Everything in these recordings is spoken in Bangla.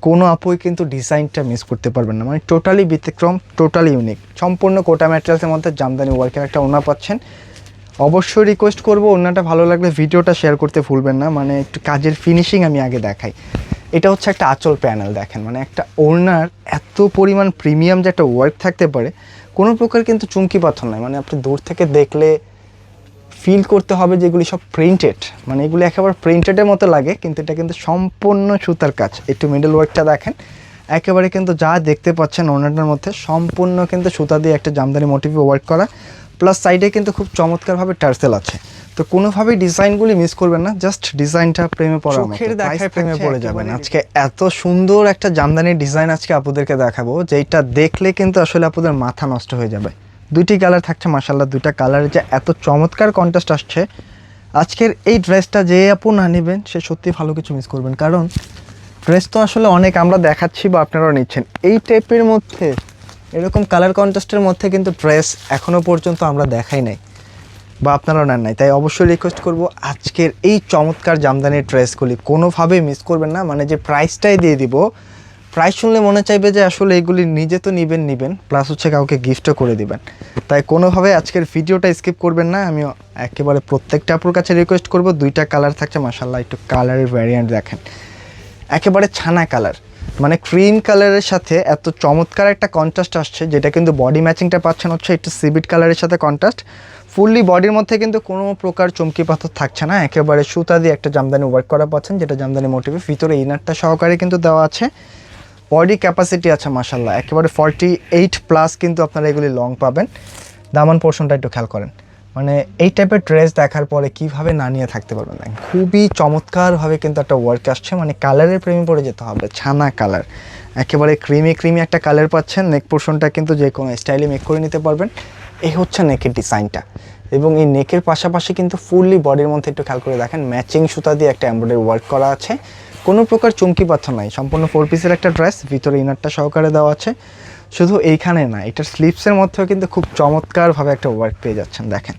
কোনো আপুই কিন্তু ডিজাইনটা মিস করতে পারবেন না, মানে টোটালি ব্যতিক্রম, টোটালি ইউনিক। সম্পূর্ণ কোটা ম্যাটেরিয়ালসের মধ্যে জামদানি ওয়ার্কের একটা ওড়না পাচ্ছেন। অবশ্যই রিকোয়েস্ট করব ওড়নাটা ভালো লাগলে ভিডিওটা শেয়ার করতে ভুলবেন না, মানে একটু কাজের ফিনিশিং আমি আগে দেখাই। এটা হচ্ছে একটা আঁচল প্যানেল, দেখেন মানে একটা ওড়নার এত পরিমাণ প্রিমিয়াম যে একটা ওয়ার্ক থাকতে পারে, কোনো প্রকার কিন্তু চুমকি পাথর নয়। মানে আপনি দূর থেকে দেখলে ফিল করতে হবে যে এগুলি সব প্রিন্টেড, মানে এগুলি একেবারে প্রিন্টেডের মতো লাগে, কিন্তু এটা কিন্তু সম্পূর্ণ সুতার কাজ। একটু মিডল ওয়ার্কটা দেখেন, একেবারে কিন্তু যা দেখতে পাচ্ছেন ওড়নাটার মধ্যে সম্পূর্ণ কিন্তু সুতা দিয়ে একটা জামদানি মোটিভে ওয়ার্ক করা, প্লাস সাইডে কিন্তু খুব চমৎকারভাবে টার্সেল আছে। তো কোনোভাবেই ডিজাইনগুলি মিস করবেন না, জাস্ট ডিজাইনটা প্রেমে পড়ার মতো, চোখের দেখায় প্রেমে পড়ে যাবেন। আজকে এত সুন্দর একটা জামদানির ডিজাইন আজকে আপুদেরকে দেখাবো, যেটা দেখলে কিন্তু আসলে আপুদের মাথা নষ্ট হয়ে যাবে। দুইটি কালার থাকছে, মাশাআল্লাহ দুইটা কালারের যে এত চমৎকার কন্ট্রাস্ট আসছে। আজকের এই ড্রেসটা যে আপু না নেবেন সে সত্যি ভালো কিছু মিস করবেন, কারণ ড্রেস তো আসলে অনেক আমরা দেখাচ্ছি বা আপনারাও নিচ্ছেন। এই টাইপের মধ্যে এরকম কালার কন্ট্রাস্টের মধ্যে কিন্তু ড্রেস এখনও পর্যন্ত আমরা দেখাই নাই বা আপনারাও নেন নাই। তাই অবশ্যই রিকোয়েস্ট করব আজকের এই চমৎকার জামদানির ড্রেসগুলি কোনোভাবেই মিস করবেন না। মানে যে প্রাইসটাই দিয়ে দিব, প্রাইস শুনলে মনে চাইবে যে আসলে এগুলি নিজে তো নেবেন প্লাস হচ্ছে কাউকে গিফটও করে দিবেন। তাই কোনোভাবে আজকের ভিডিওটা স্কিপ করবেন না। আমি একেবারে প্রত্যেকটা আপুর কাছে রিকোয়েস্ট করব, দুইটা কালার থাকছে, মাশাআল্লাহ একটু কালারের ভ্যারিয়েন্ট দেখেন, একেবারে ছানা কালার, মানে ক্রিম কালারের সাথে এত চমৎকার একটা কন্ট্রাস্ট আসছে, যেটা কিন্তু বডি ম্যাচিংটা পাচ্ছেন হচ্ছে একটু সিবিট কালারের সাথে কন্ট্রাস্ট। ফুললি বডির মধ্যে কিন্তু কোনো প্রকার চমকি পাথর থাকছে না, একেবারে সুতা দিয়ে একটা জামদানি ওয়ার্ক করা পাচ্ছেন, যেটা জামদানি মোটিভে। ভিতরে ইনারটা সহকারে কিন্তু দেওয়া আছে। বডি ক্যাপাসিটি আছে মাশাআল্লাহ একেবারে 48 প্লাস, কিন্তু আপনারা এগুলি লং পাবেন। দামান পোর্শনটা একটু খেয়াল করেন, মানে এই টাইপের ড্রেস দেখার পরে কিভাবে না নিয়ে থাকতে পারবেন না। খুবই চমৎকারভাবে কিন্তু একটা ওয়ার্ক আসছে, মানে কালারের প্রেমে পড়ে যেতে হবে। ছানা কালার, একেবারে ক্রিমি একটা কালার পাচ্ছেন। নেক পোর্শনটা কিন্তু যে কোনো স্টাইলে মেক করে নিতে পারবেন। এই হচ্ছে নেকের ডিজাইনটা, এবং এই নেকের পাশাপাশি কিন্তু ফুললি বডির মধ্যে একটু খেয়াল করে দেখেন ম্যাচিং সুতা দিয়ে একটা এমব্রয়ডারি ওয়ার্ক করা আছে। কোনো প্রকার চুমকি পাথর নাই, সম্পূর্ণ 4 পিসের একটা ড্রেস, ভিতরে ইনারটা সহকারে দেওয়া আছে। শুধু এইখানে না, এটার স্লিপসের মধ্যেও কিন্তু খুব চমৎকারভাবে একটা ওয়ার্ক পেয়ে যাচ্ছেন। দেখেন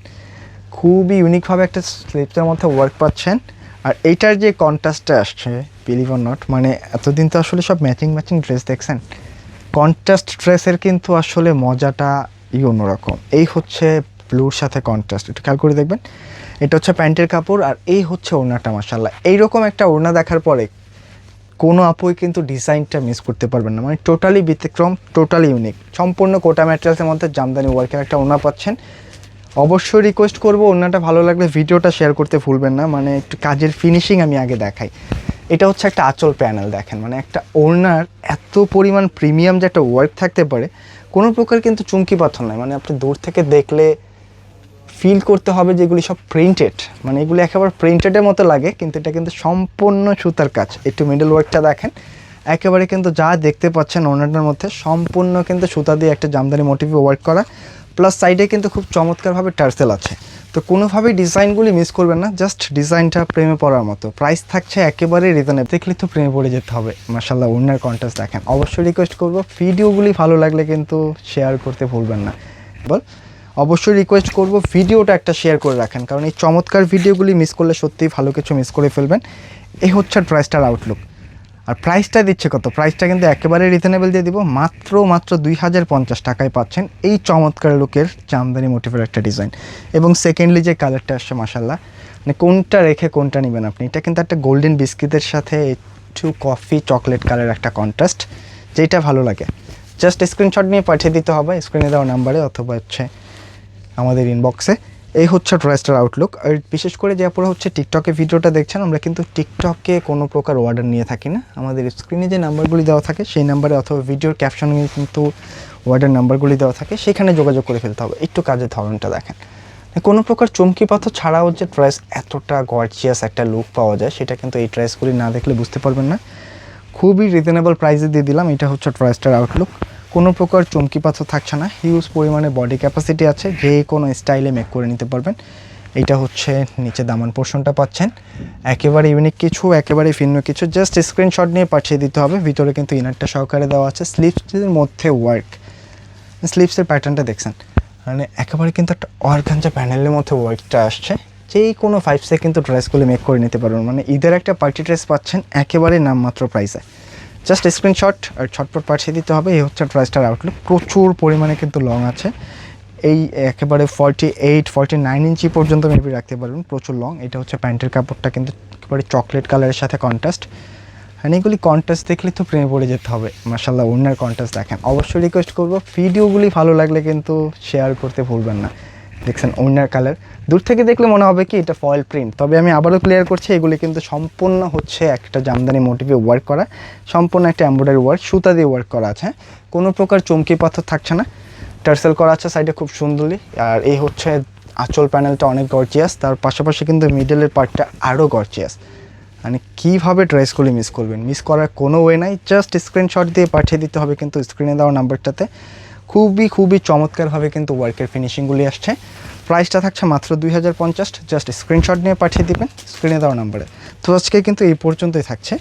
খুবই ইউনিকভাবে একটা স্লিপসের মধ্যে ওয়ার্ক পাচ্ছেন। আর এইটার যে কন্ট্রাস্টটা আসছে, বিলিভ অর নট, মানে এতদিন তো আসলে সব ম্যাচিং ড্রেস দেখছেন, কন্ট্রাস্ট ড্রেসের কিন্তু আসলে মজাটা অন্যরকম। এই হচ্ছে ব্লুর সাথে কন্ট্রাস্ট, একটু খেয়াল করে দেখবেন। এটা হচ্ছে প্যান্টের কাপড়, আর এই হচ্ছে ওড়নাটা। মাশাআল্লাহ এইরকম একটা ওড়না দেখার পরে কোনো আপুই কিন্তু ডিজাইনটা মিস করতে পারবেন না, মানে টোটালি ব্যতিক্রম, টোটালি ইউনিক। সম্পূর্ণ কোটা ম্যাটেরিয়ালসের মধ্যে জামদানি ওয়ার্কের একটা ওড়না পাচ্ছেন। অবশ্যই রিকোয়েস্ট করব ওড়নাটা ভালো লাগলে ভিডিওটা শেয়ার করতে ভুলবেন না, মানে একটু কাজের ফিনিশিং আমি আগে দেখাই। এটা হচ্ছে একটা আঁচল প্যানেল, দেখেন মানে একটা ওড়নার এত পরিমাণ প্রিমিয়াম যে একটা ওয়ার্ক থাকতে পারে, কোনো প্রকার কিন্তু চুমকি পাথর নয়। মানে আপনি দূর থেকে দেখলে ফিল করতে হবে যে এগুলি সব প্রিন্টেড, মানে এগুলি একেবারে প্রিন্টেডের মতো লাগে, কিন্তু এটা কিন্তু সম্পূর্ণ সুতার কাজ। একটু মিডল ওয়ার্কটা দেখেন, একেবারে কিন্তু যা দেখতে পাচ্ছেন ওড়নাটার মধ্যে সম্পূর্ণ কিন্তু সুতা দিয়ে একটা জামদানি মোটিভে ওয়ার্ক করা, প্লাস সাইডে কিন্তু খুব চমৎকারভাবে টার্সেল আছে। তো কোনোভাবেই ডিজাইনগুলি মিস করবেন না, জাস্ট ডিজাইনটা প্রেমে পড়ার মতো। প্রাইস থাকছে একেবারে রিজনেবল, দেখলে তো প্রেমে পড়ে যেতে হবে। মাশাআল্লাহ ওড়নার কন্ট্রাস্ট দেখেন। অবশ্যই রিকোয়েস্ট করব ভিডিওগুলি ভালো লাগলে কিন্তু শেয়ার করতে ভুলবেন না। অবশ্যই রিকোয়েস্ট করব ভিডিওটা একটা শেয়ার করে রাখেন, কারণ এই চমৎকার ভিডিওগুলি মিস করলে সত্যিই ভালো কিছু মিস করে ফেলবেন। এই হচ্ছে প্রাইসটার আউটলুক। আর প্রাইসটা দিচ্ছে কত, প্রাইসটা কিন্তু একেবারে রিজনেবল দিয়ে দিব, মাত্র 2050 টাকায় পাচ্ছেন এই চমৎকার লুকের জামদানি মোটিভের একটা ডিজাইন। এবং সেকেন্ডলি যে কালারটা আসছে মাশাআল্লাহ, মানে কোনটা রেখে কোনটা নেবেন আপনি। এটা কিন্তু একটা গোল্ডেন বিস্কিটের সাথে একটু কফি চকলেট কালার একটা কন্ট্রাস্ট, যেটা ভালো লাগে জাস্ট স্ক্রিনশট নিয়ে পাঠিয়ে দিতে হবে স্ক্রিনে দেওয়া নাম্বারে অথবা হচ্ছে আমাদের ইনবক্সে। এই হচ্ছে ড্রেসটার আউটলুক। আর বিশেষ করে যে আপনারা হচ্ছে টিকটকে ভিডিওটা দেখছেন, আমরা কিন্তু টিকটকে কোনো প্রকার অর্ডার নিয়ে থাকি না। আমাদের স্ক্রিনে যে নাম্বারগুলি দেওয়া থাকে সেই নাম্বারে অথবা ভিডিওর ক্যাপশনে কিন্তু অর্ডার নাম্বারগুলি দেওয়া থাকে, সেখানে যোগাযোগ করে ফেলতে হবে। একটু কাজের ধরনটা দেখেন, কোনো প্রকার চমকি পাথর ছাড়াও যে ড্রেস এতটা গর্জিয়াস একটা লুক পাওয়া যায়, সেটা কিন্তু এই ড্রেসগুলি না দেখলে বুঝতে পারবেন না। খুবই রিজনেবল প্রাইসে দিয়ে দিলাম। এটা হচ্ছে ড্রেসটার আউটলুক, কোনো প্রকার চমকি পাথর থাকছে না, হিউজ পরিমাণে বডি ক্যাপাসিটি আছে, যে কোনো স্টাইলে মেক করে নিতে পারবেন। এইটা হচ্ছে নিচে দামান পোর্শনটা পাচ্ছেন, একেবারে ইউনিক কিছু, একেবারে ভিন্ন কিছু, জাস্ট স্ক্রিনশট নিয়ে পাঠিয়ে দিতে হবে। ভিতরে কিন্তু ইনারটা সহকারে দেওয়া আছে, স্লিভসের মধ্যে ওয়ার্ক, স্লিভসের প্যাটার্নটা দেখছেন, মানে একেবারে কিন্তু একটা অর্গানজা প্যানেলের মধ্যে ওয়ার্কটা আসছে। যেই কোনো 5 সেকেন্ড কিন্তু ড্রেসগুলো মেক করে নিতে পারবেন, মানে ঈদের একটা পার্টি ড্রেস পাচ্ছেন একেবারে নামমাত্র প্রাইসে। জাস্ট স্ক্রিনশট আর ছটপট পাঠিয়ে দিতে হবে। এই হচ্ছে ট্রাইস্টার আউটলুক, প্রচুর পরিমাণে কিন্তু লং আছে। এই একেবারে 48-49 ইঞ্চি পর্যন্ত মেবি রাখতে পারবেন, প্রচুর লং। এটা হচ্ছে প্যান্টের কাপড়টা কিন্তু একেবারে চকলেট কালারের সাথে কন্ট্রাস্ট, আর এগুলি কন্ট্রাস্ট দেখলে তো প্রেমে পড়ে যেতে হবে। মাশাআল্লাহ ওড়নার কন্ট্রাস্ট দেখেন। অবশ্যই রিকোয়েস্ট করবো ভিডিওগুলি ভালো লাগলে কিন্তু শেয়ার করতে ভুলবেন না। দেখছেন ওড়নার কালার, দূর থেকে দেখলে মনে হবে কি এটা ফয়েল প্রিন্ট, তবে আমি আবারও ক্লিয়ার করছি এগুলি কিন্তু সম্পূর্ণ হচ্ছে একটা জামদানি মোটিভে ওয়ার্ক করা, সম্পূর্ণ একটা এমব্রয়ডারি ওয়ার্ক, সুতা দিয়ে ওয়ার্ক করা আছে। কোনো প্রকার চমকি পাথর থাকছে না, টার্সেল করা আছে সাইডে খুব সুন্দরই। আর এই হচ্ছে আঁচল প্যানেলটা অনেক গর্জিয়াস, তার পাশাপাশি কিন্তু মিডলের পার্টটা আরও গর্জিয়াস। মানে কীভাবে ড্রেসগুলি মিস করবেন, মিস করার কোনো ওয়ে নাই, জাস্ট স্ক্রিনশট দিয়ে পাঠিয়ে দিতে হবে কিন্তু স্ক্রিনে দেওয়া নাম্বারটাতে। খুবই চমৎকারভাবে কিন্তু ওয়ার্কের ফিনিশিংগুলি আসছে। প্রাইসটা থাকছে মাত্র 2050, জাস্ট স্ক্রিনশট নিয়ে পাঠিয়ে দিবেন স্ক্রিনে দেওয়া নাম্বারে। তো আজকে কিন্তু এই পর্যন্তই থাকছে,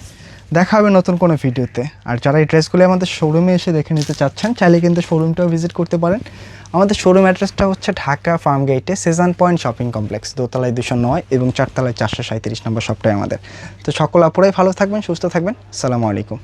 দেখা হবে নতুন কোনো ভিডিওতে। আর যারা এই ড্রেসগুলি আমাদের শোরুমে এসে দেখে নিতে চাচ্ছেন চাইলে কিন্তু শোরুমটাও ভিজিট করতে পারেন। আমাদের শোরুম অ্যাড্রেসটা হচ্ছে ঢাকা ফার্ম গেটে সেজান পয়েন্ট শপিং কমপ্লেক্স, দোতলায় 209 এবং চারতলায় 437 নম্বর শপটাই আমাদের। তো সকল আপুরাই ভালো থাকবেন, সুস্থ থাকবেন। আসসালামু আলাইকুম।